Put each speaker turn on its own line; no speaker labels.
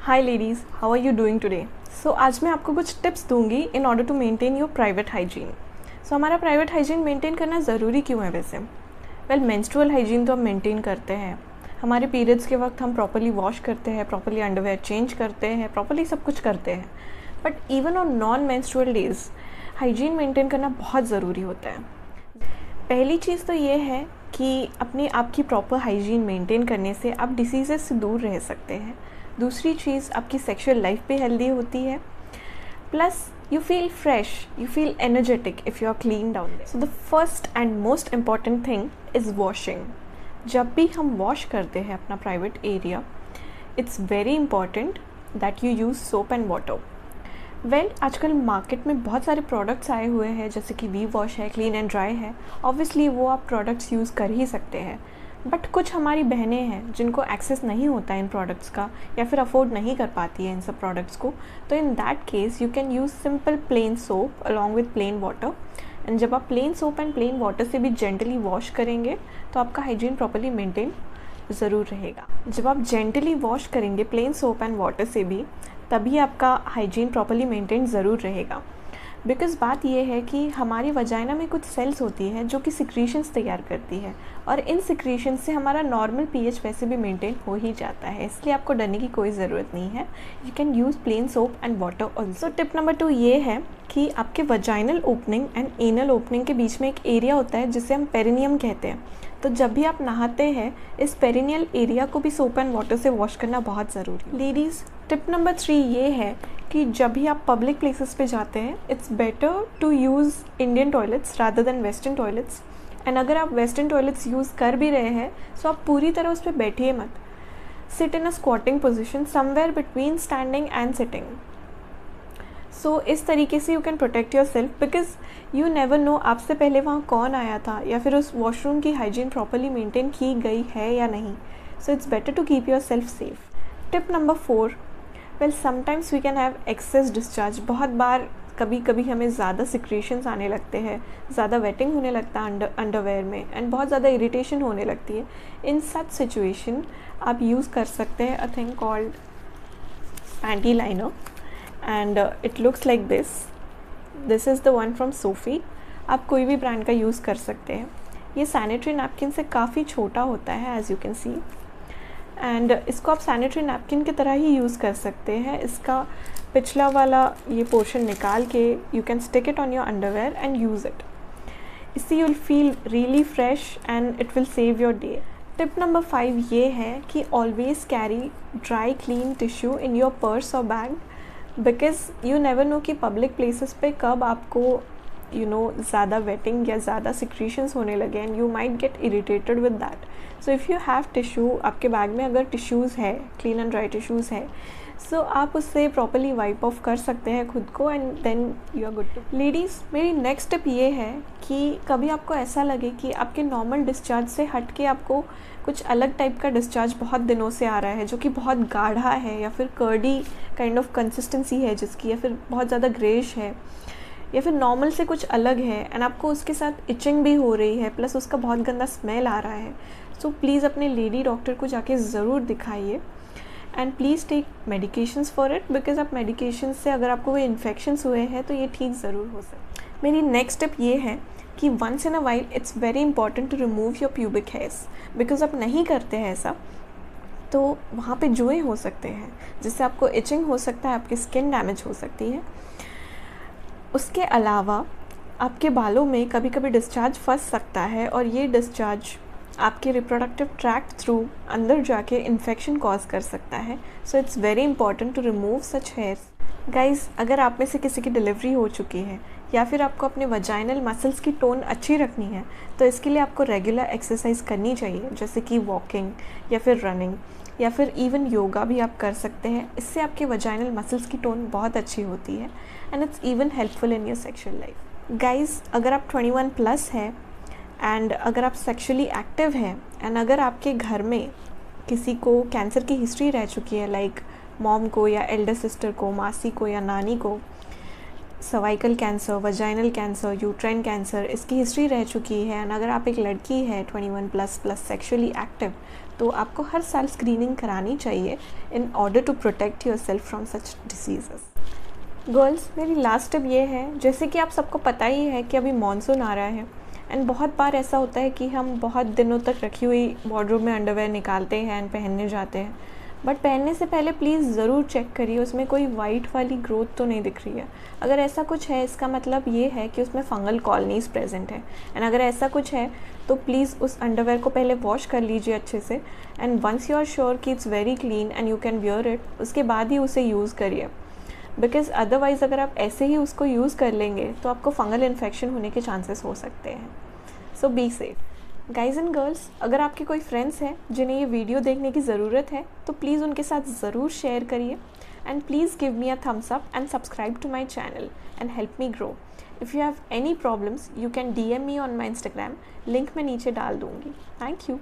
Hi ladies, how are you doing today? So आज मैं आपको कुछ टिप्स दूंगी in order to maintain your private hygiene. So हमारा प्राइवेट हाइजीन मेंटेन करना ज़रूरी क्यों है वैसे? वेल, मेंस्ट्रुअल हाइजीन तो हम मेंटेन करते हैं। हमारे पीरियड्स के वक्त हम प्रॉपर्ली वॉश करते हैं, प्रॉपर्ली अंडरवेयर चेंज करते हैं, प्रॉपर्ली सब कुछ करते हैं। But even on non menstrual days hygiene maintain करना बहुत ज़रूरी होता है। पहली चीज़ तो ये है कि अपनी आपकी प्रॉपर हाइजीन मेंटेन करने से आप डिसीज़ से दूर रह सकते हैं। दूसरी चीज़, आपकी सेक्सुअल लाइफ भी हेल्दी होती है, plus you feel fresh, you feel energetic if you are clean down there. So the first and most important thing is washing. जब भी हम वॉश करते हैं अपना private area, it's very important that you use soap and water. Well, आजकल market में बहुत सारे प्रोडक्ट्स आए हुए हैं, जैसे कि वी वॉश है, क्लीन एंड ड्राई है। ऑब्वियसली वो आप प्रोडक्ट्स यूज़ कर ही सकते हैं, बट कुछ हमारी बहनें हैं जिनको एक्सेस नहीं होता है इन प्रोडक्ट्स का, या फिर अफोर्ड नहीं कर पाती है इन सब प्रोडक्ट्स को। तो in that case you can use simple plain soap along with plain water. And जब आप plain soap and plain water से भी जेंटली वॉश करेंगे तो आपका हाइजीन प्रॉपर्ली मेंटेन ज़रूर रहेगा। जब आप जेंटली वॉश करेंगे प्लेन सोप एंड वाटर से भी, तभी आपका हाइजीन प्रॉपर्ली मेंटेन ज़रूर रहेगा। बिकॉज़ बात यह है कि हमारी वजाइना में कुछ सेल्स होती हैं जो कि सिक्रीशंस तैयार करती है, और इन सिक्रीशंस से हमारा नॉर्मल पीएच वैसे भी मेंटेन हो ही जाता है, इसलिए आपको डरने की कोई ज़रूरत नहीं है। You can use plain soap and water also. Tip number 2 ये है कि आपके vaginal opening and anal opening के बीच में एक एरिया होता है जिसे हम पेरिनियम कहते हैं। तो जब भी आप नहाते हैं, इस पेरिनियल एरिया को भी सोप एंड वाटर से वॉश करना बहुत ज़रूरी है। लेडीज़, टिप नंबर 3 ये है कि जब भी आप पब्लिक प्लेसेस पे जाते हैं, it's better to use Indian toilets rather than western toilets. And अगर आप वेस्टर्न टॉयलेट्स यूज़ कर भी रहे हैं, सो आप पूरी तरह उस पर बैठिए मत। Sit in a squatting position somewhere between standing and sitting. So इस तरीके से you can protect your self, because you never know आपसे पहले वहाँ कौन आया था, या फिर उस वॉशरूम की हाइजीन प्रॉपर्ली मेंटेन की गई है या नहीं। So it's better to keep your self safe. Tip number 4, well, sometimes we can have excess discharge. बहुत बार कभी कभी हमें ज़्यादा सिक्रीशंस आने लगते हैं, ज़्यादा वेटिंग होने लगता है अंडरवेयर में, एंड बहुत ज़्यादा इरिटेशन होने लगती है। इन सच सिचुएशन आप यूज़ कर सकते हैं a thing called panty liner, and it looks like this. This is the one from SoFi. आप कोई भी ब्रांड का यूज़ कर सकते हैं। ये सैनिटरी नैपकिन से काफ़ी छोटा होता है, as you can see, and इसको आप सैनिटरी नैपकिन की तरह ही यूज़ कर सकते हैं। इसका पिछला वाला ये पोर्शन निकाल के you can stick it on your underwear and use it. इससे you will feel really fresh and it will save your day. Tip number 5 ये है कि always carry dry clean tissue in your purse और bag, because you never know कि public places पे कब आपको ज़्यादा वेटिंग या ज़्यादा सिक्रीशंस होने लगे, and you might get irritated with that. So if you have tissue, आपके बैग में अगर टिश्यूज़ है, क्लीन एंड ड्राई टिश्यूज़ है, सो आप उससे प्रॉपर्ली वाइप ऑफ कर सकते हैं खुद को, and then you are good to. Ladies, मेरी नेक्स्ट टिप ये है कि कभी आपको ऐसा लगे कि आपके नॉर्मल डिस्चार्ज से हट के आपको कुछ अलग टाइप का डिस्चार्ज बहुत दिनों से आ रहा है, जो कि बहुत गाढ़ा है, या फिर कर्डी काइंड ऑफ कंसिस्टेंसी है जिसकी, या फिर बहुत ज़्यादा ग्रेश है, या फिर नॉर्मल से कुछ अलग है, एंड आपको उसके साथ इचिंग भी हो रही है, प्लस उसका बहुत गंदा स्मेल आ रहा है, सो प्लीज़ अपने लेडी डॉक्टर को जाके ज़रूर दिखाइए, and please take medications for it, because आप मेडिकेशन से अगर आपको कोई इन्फेक्शंस हुए हैं तो ये ठीक ज़रूर हो सकता है। मेरी नेक्स्ट टिप ये है कि once in a while it's very important to remove your pubic hairs, because आप नहीं करते हैं ऐसा तो वहाँ पे जुएँ हो सकते हैं, जिससे आपको इचिंग हो सकता है, आपकी स्किन डैमेज हो सकती है। उसके अलावा आपके बालों में कभी कभी डिस्चार्ज फंस सकता है, और ये डिस्चार्ज आपके रिप्रोडक्टिव ट्रैक्ट थ्रू अंदर जाके इन्फेक्शन कॉज कर सकता है। So it's very important to remove such hairs. Guys, अगर आप में से किसी की डिलीवरी हो चुकी है, या फिर आपको अपने वजाइनल मसल्स की टोन अच्छी रखनी है, तो इसके लिए आपको रेगुलर एक्सरसाइज करनी चाहिए, जैसे कि वॉकिंग या फिर रनिंग, या फिर इवन योगा भी आप कर सकते हैं। इससे आपके वजाइनल मसल्स की टोन बहुत अच्छी होती है, and it's even helpful in your sexual life. Guys, अगर आप 21 प्लस है, एंड अगर आप सेक्शुअली एक्टिव हैं, एंड अगर आपके घर में किसी को कैंसर की हिस्ट्री रह चुकी है, लाइक मॉम को या एल्डर सिस्टर को, मासी को या नानी को cervical cancer, vaginal cancer, uterine cancer, इसकी हिस्ट्री रह चुकी है, एंड अगर आप एक लड़की है 21 प्लस सेक्शुअली एक्टिव, तो आपको हर साल स्क्रीनिंग करानी चाहिए in order to protect your self from such diseases. Girls, मेरी लास्ट टिप ये है, जैसे कि आप सबको पता ही है कि अभी मॉनसून आ रहा है एंड बहुत बार ऐसा होता है कि हम बहुत दिनों तक रखी हुई वार्डरोब में अंडरवेयर निकालते हैं एंड पहनने जाते हैं, बट पहनने से पहले प्लीज़ ज़रूर चेक करिए उसमें कोई वाइट वाली ग्रोथ तो नहीं दिख रही है। अगर ऐसा कुछ है, इसका मतलब ये है कि उसमें फंगल कॉलोनीज प्रेजेंट है। एंड अगर ऐसा कुछ है तो प्लीज़ उस अंडरवेयर को पहले वॉश कर लीजिए अच्छे से, and once you are sure कि it's very clean and you can wear it, उसके बाद ही उसे यूज़ करिए। बिकॉज़ अदरवाइज़ अगर आप ऐसे ही उसको यूज़ कर लेंगे तो आपको फंगल इन्फेक्शन होने के चांसेस हो सकते हैं। So be safe. Guys and girls, अगर आपके कोई फ्रेंड्स हैं जिन्हें ये वीडियो देखने की ज़रूरत है तो प्लीज़ उनके साथ ज़रूर शेयर करिए, and please give me a thumbs up and subscribe to my channel and help me grow. If you have any problems you can DM me on my Instagram, link मैं नीचे डाल दूँगी। Thank you.